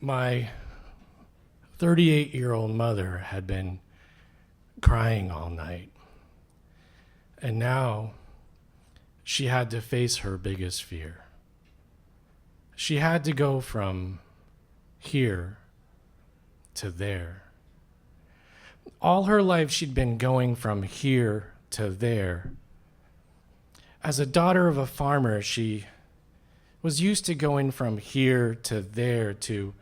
My 38-year-old mother had been crying all night, and now she had to face her biggest fear. She had to go from here to there. All her life she'd been going from here to there. As a daughter of a farmer, she was used to going from here to there to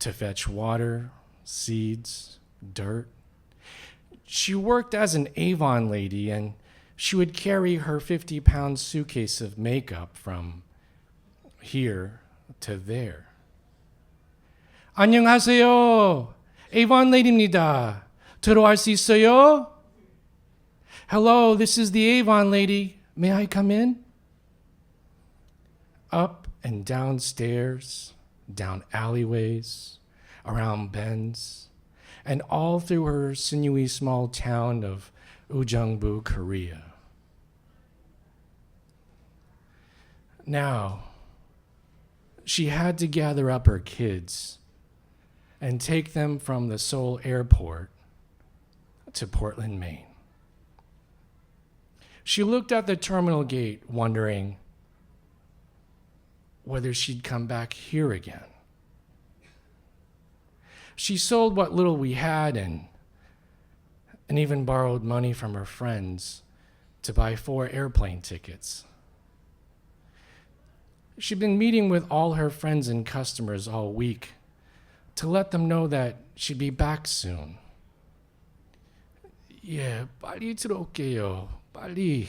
fetch water, seeds, dirt. She worked as an Avon lady, and she would carry her 50-pound suitcase of makeup from here to there. 안녕하세요. Avon lady입니다. 들어갈 수 있어요? Hello, this is the Avon lady. May I come in? Up and down stairs, down alleyways, around bends, and all through her sinewy small town of Ujeongbu, Korea. Now, she had to gather up her kids and take them from the Seoul airport to Portland, Maine. She looked at the terminal gate, wondering whether she'd come back here again. She sold what little we had and even borrowed money from her friends to buy 4 airplane tickets. She'd been meeting with all her friends and customers all week to let them know that she'd be back soon. Yeah, 빨리 들어올게요. 빨리.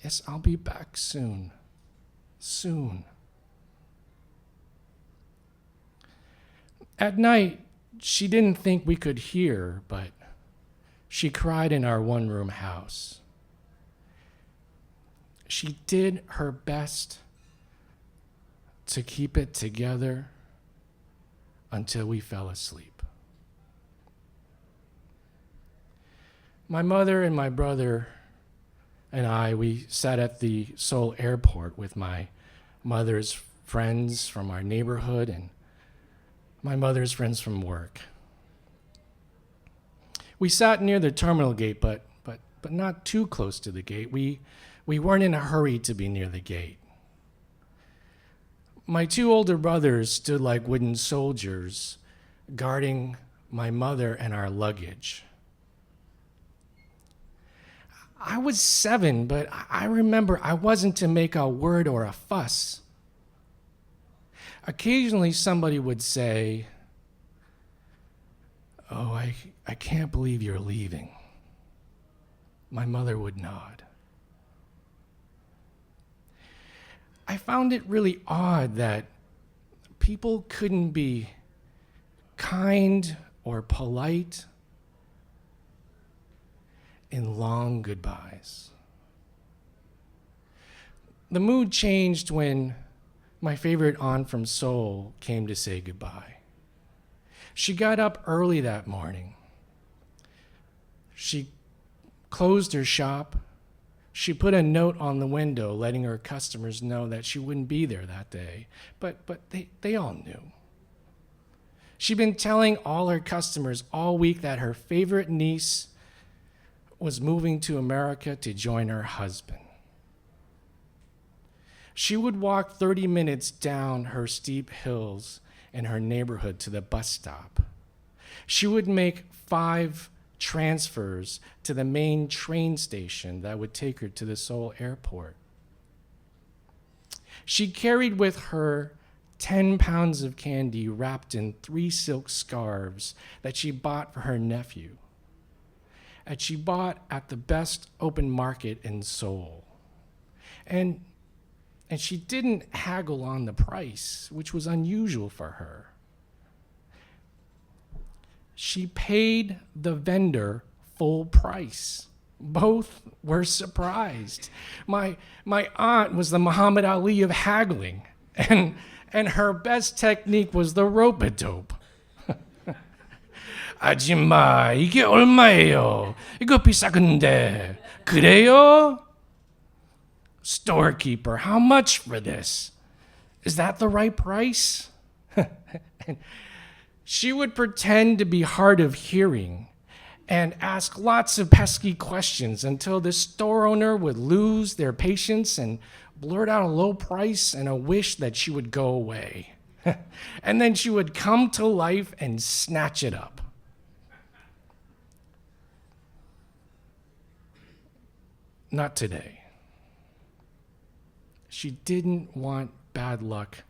Yes, I'll be back soon. Soon. At night, she didn't think we could hear, but she cried in our one-room house. She did her best to keep it together until we fell asleep. My mother and my brother and I, we sat at the Seoul airport with my mother's friends from our neighborhood and my mother's friends from work. We sat near the terminal gate, but not too close to the gate. We weren't in a hurry to be near the gate. My 2 older brothers stood like wooden soldiers, guarding my mother and our luggage. I was 7, but I remember I wasn't to make a word or a fuss. Occasionally somebody would say, "Oh, I can't believe you're leaving." My mother would nod. I found it really odd that people couldn't be kind or polite in long goodbyes. The mood changed when my favorite aunt from Seoul came to say goodbye. She got up early that morning. She closed her shop. She put a note on the window letting her customers know that she wouldn't be there that day, but they all knew. She'd been telling all her customers all week that her favorite niece was moving to America to join her husband. She would walk 30 minutes down her steep hills in her neighborhood to the bus stop. She would make 5 transfers to the main train station that would take her to the Seoul airport. She carried with her 10 pounds of candy wrapped in 3 silk scarves that she bought for her nephew. And she bought at the best open market in Seoul. And she didn't haggle on the price, which was unusual for her. She paid the vendor full price. Both were surprised. My aunt was the Muhammad Ali of haggling, and her best technique was the rope-a-dope. 아줌마, 이게 얼마예요? 이거 비싸근데. 그래요? Storekeeper, how much for this? Is that the right price? And she would pretend to be hard of hearing and ask lots of pesky questions until the store owner would lose their patience and blurt out a low price and a wish that she would go away. And then she would come to life and snatch it up. Not today. She didn't want bad luck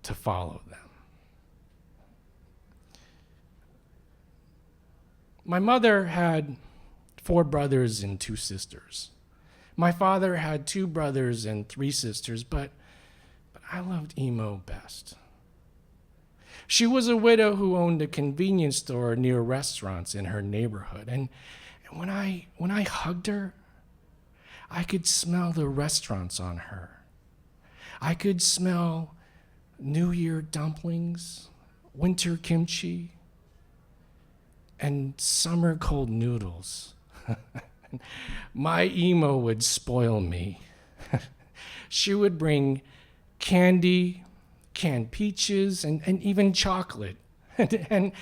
to follow them. My mother had 4 brothers and 2 sisters. My father had 2 brothers and 3 sisters, but I loved Emo best. She was a widow who owned a convenience store near restaurants in her neighborhood. And when I hugged her, I could smell the restaurants on her. I could smell New Year dumplings, winter kimchi, and summer cold noodles. My Emo would spoil me. She would bring candy, canned peaches, and even chocolate. And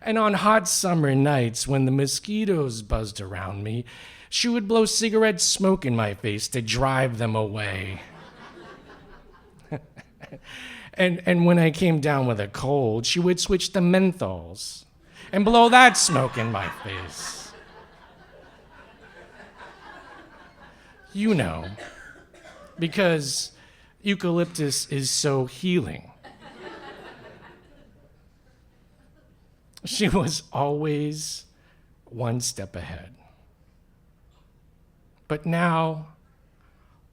on hot summer nights when the mosquitoes buzzed around me, she would blow cigarette smoke in my face to drive them away. And when I came down with a cold, she would switch to menthols and blow that smoke in my face. You know, because eucalyptus is so healing. She was always one step ahead. But now,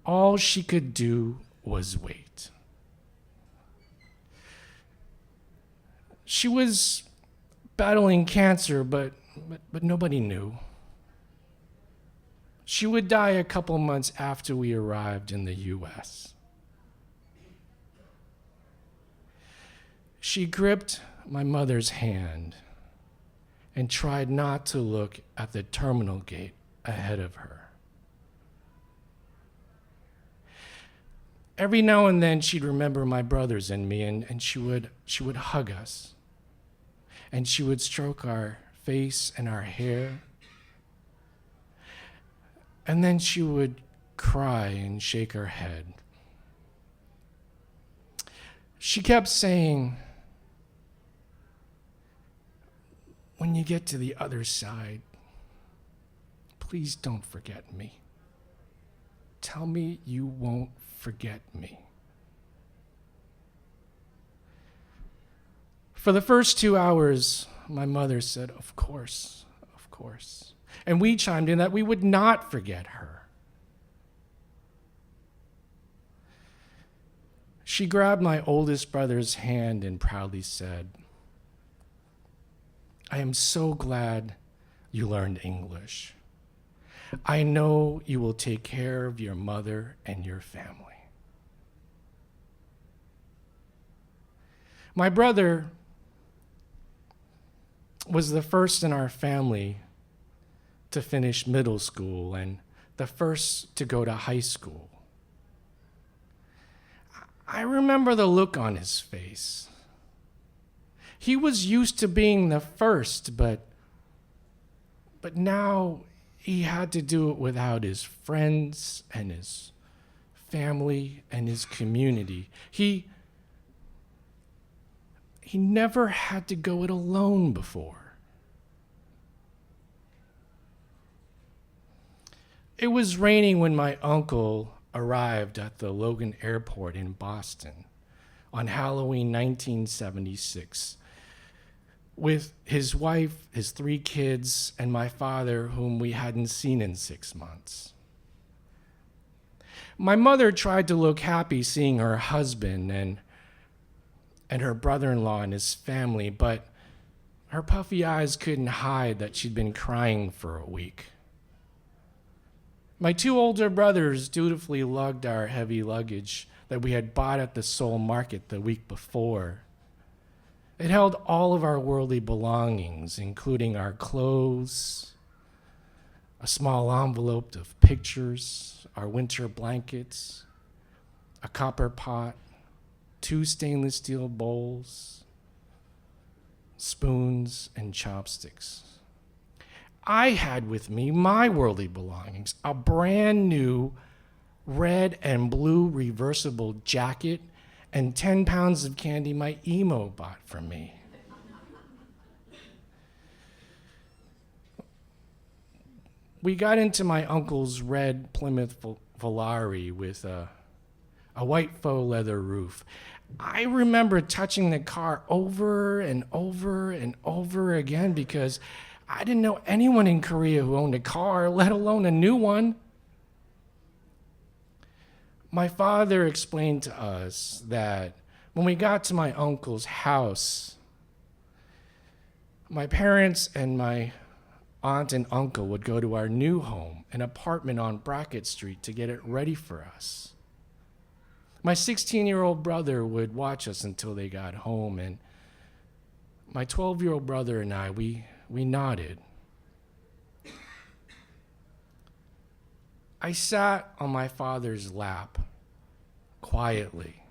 all she could do was wait. She was battling cancer, but nobody knew. She would die a couple months after we arrived in the U.S. She gripped my mother's hand and tried not to look at the terminal gate ahead of her. Every now and then she'd remember my brothers and me, and she would hug us. And she would stroke our face and our hair. And then she would cry and shake her head. She kept saying, "When you get to the other side, please don't forget me. Tell me you won't forget me." For the first 2 hours, my mother said, "Of course, of course." And we chimed in that we would not forget her. She grabbed my oldest brother's hand and proudly said, "I am so glad you learned English. I know you will take care of your mother and your family." My brother was the first in our family to finish middle school and the first to go to high school. I remember the look on his face. He was used to being the first, but now he had to do it without his friends and his family and his community. He never had to go it alone before. It was raining when my uncle arrived at the Logan Airport in Boston on Halloween 1976 with his wife, his 3 kids, and my father, whom we hadn't seen in 6 months. My mother tried to look happy seeing her husband and her brother-in-law and his family, but her puffy eyes couldn't hide that she'd been crying for a week. My 2 older brothers dutifully lugged our heavy luggage that we had bought at the Seoul market the week before. It held all of our worldly belongings, including our clothes, a small envelope of pictures, our winter blankets, a copper pot, 2 stainless steel bowls, spoons, and chopsticks. I had with me my worldly belongings, a brand new red and blue reversible jacket, and 10 pounds of candy my emo bought for me. We got into my uncle's red Plymouth Volare with a white faux leather roof. I remember touching the car over and over and over again because I didn't know anyone in Korea who owned a car, let alone a new one. My father explained to us that when we got to my uncle's house, my parents and my aunt and uncle would go to our new home, an apartment on Brackett Street, to get it ready for us. My 16-year-old brother would watch us until they got home, and my 12-year-old brother and I, we nodded. I sat on my father's lap, quietly,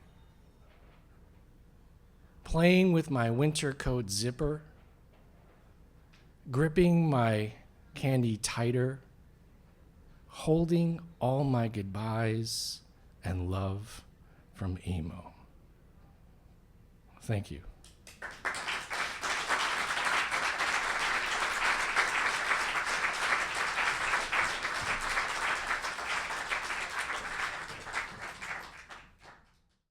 playing with my winter coat zipper, gripping my candy tighter, holding all my goodbyes and love from emo. Thank you.